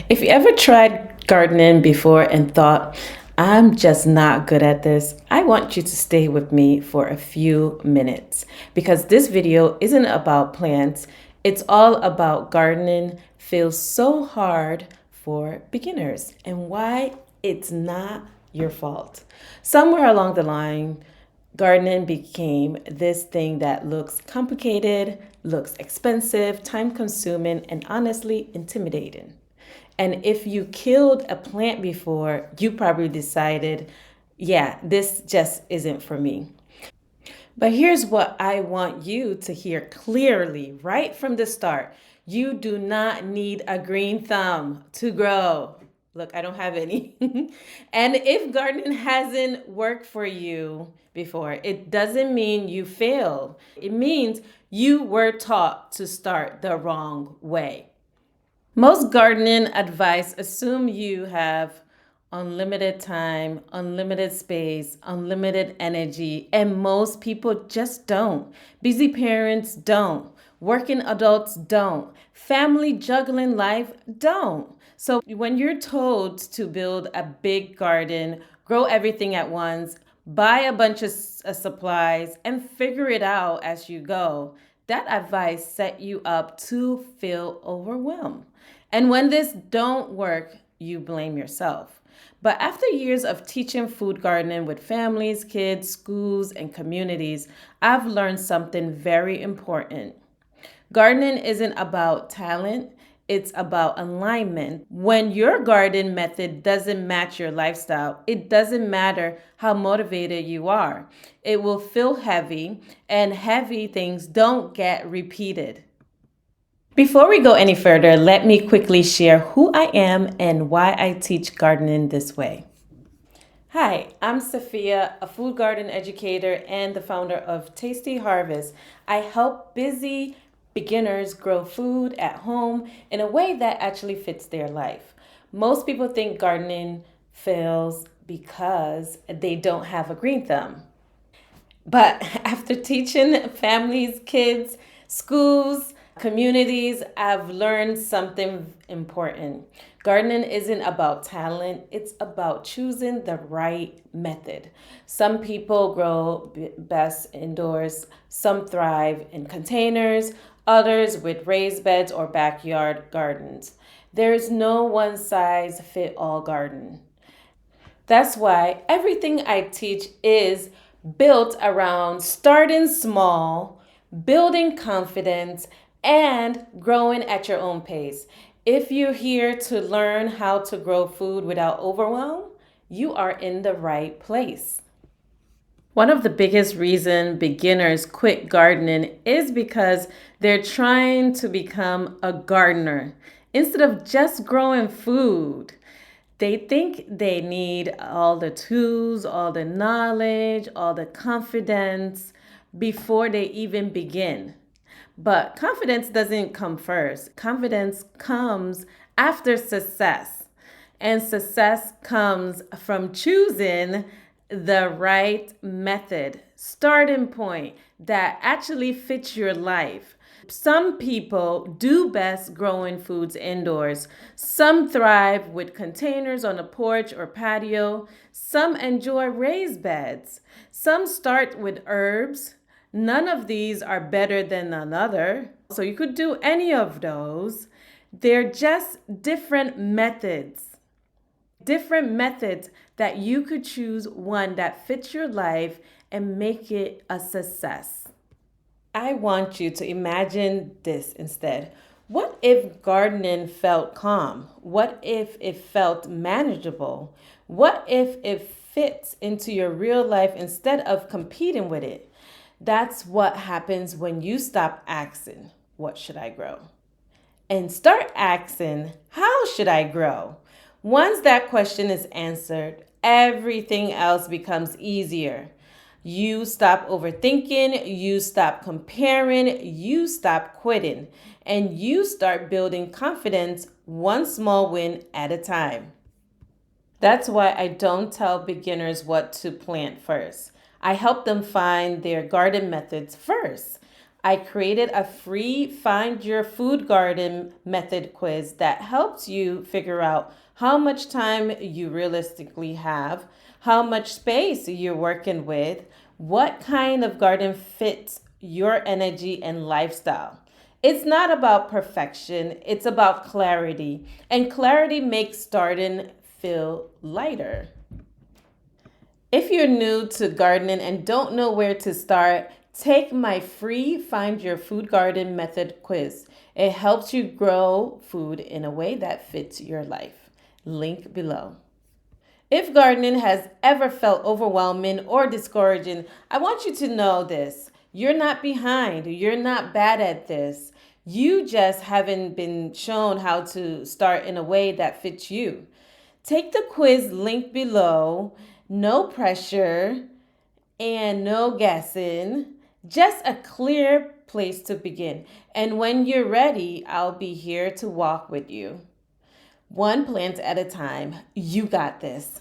If you ever tried gardening before and thought, I'm just not good at this, I want you to stay with me for a few minutes because this video isn't about plants. It's all about gardening feels so hard for beginners and why it's not your fault. Somewhere along the line, gardening became this thing that looks complicated, looks expensive, time consuming, and honestly intimidating. And if you killed a plant before, you probably decided, yeah, this just isn't for me. But here's what I want you to hear clearly right from the start. You do not need a green thumb to grow. Look, I don't have any. And if gardening hasn't worked for you before, it doesn't mean you failed. It means you were taught to start the wrong way. Most gardening advice assume you have unlimited time, unlimited space, unlimited energy, and most people just don't. Busy parents don't. Working adults don't. Family juggling life don't. So when you're told to build a big garden, grow everything at once, buy a bunch of supplies, and figure it out as you go, that advice set you up to feel overwhelmed. And when this don't work, you blame yourself. But after years of teaching food gardening with families, kids, schools, and communities, I've learned something very important. Gardening isn't about talent, it's about alignment. When your garden method doesn't match your lifestyle, it doesn't matter how motivated you are. It will feel heavy, and heavy things don't get repeated. Before we go any further, let me quickly share who I am and why I teach gardening this way. Hi, I'm Safiyat, a food garden educator and the founder of Tasty Harvest. I help busy beginners grow food at home in a way that actually fits their life. Most people think gardening fails because they don't have a green thumb. But after teaching families, kids, schools, communities, I've learned something important. Gardening isn't about talent, it's about choosing the right method. Some people grow best indoors, some thrive in containers, others with raised beds or backyard gardens. There's no one size fit all garden. That's why everything I teach is built around starting small, building confidence, and growing at your own pace. If you're here to learn how to grow food without overwhelm, you are in the right place. One of the biggest reasons beginners quit gardening is because they're trying to become a gardener instead of just growing food. They think they need all the tools, all the knowledge, all the confidence before they even begin. But confidence doesn't come first. Confidence comes after success. And success comes from choosing the right method, starting point that actually fits your life. Some people do best growing foods indoors. Some thrive with containers on a porch or patio. Some enjoy raised beds. Some start with herbs. None of these are better than another. So you could do any of those. They're just different methods that you could choose one that fits your life and make it a success. I want you to imagine this instead. What if gardening felt calm? What if it felt manageable? What if it fits into your real life instead of competing with it? That's what happens when you stop asking, what should I grow? And start asking, how should I grow? Once that question is answered, everything else becomes easier. You stop overthinking, you stop comparing, you stop quitting, and you start building confidence one small win at a time. That's why I don't tell beginners what to plant first. I help them find their garden methods first. I created a free Find Your Food Garden method quiz that helps you figure out how much time you realistically have, how much space you're working with, what kind of garden fits your energy and lifestyle. It's not about perfection, it's about clarity. And clarity makes starting feel lighter. If you're new to gardening and don't know where to start, take my free Find Your Food Garden method quiz. It helps you grow food in a way that fits your life. Link below. If gardening has ever felt overwhelming or discouraging, I want you to know this. You're not behind. You're not bad at this. You just haven't been shown how to start in a way that fits you. Take the quiz link below. No pressure and no guessing. Just a clear place to begin. And when you're ready, I'll be here to walk with you. One plant at a time. You got this.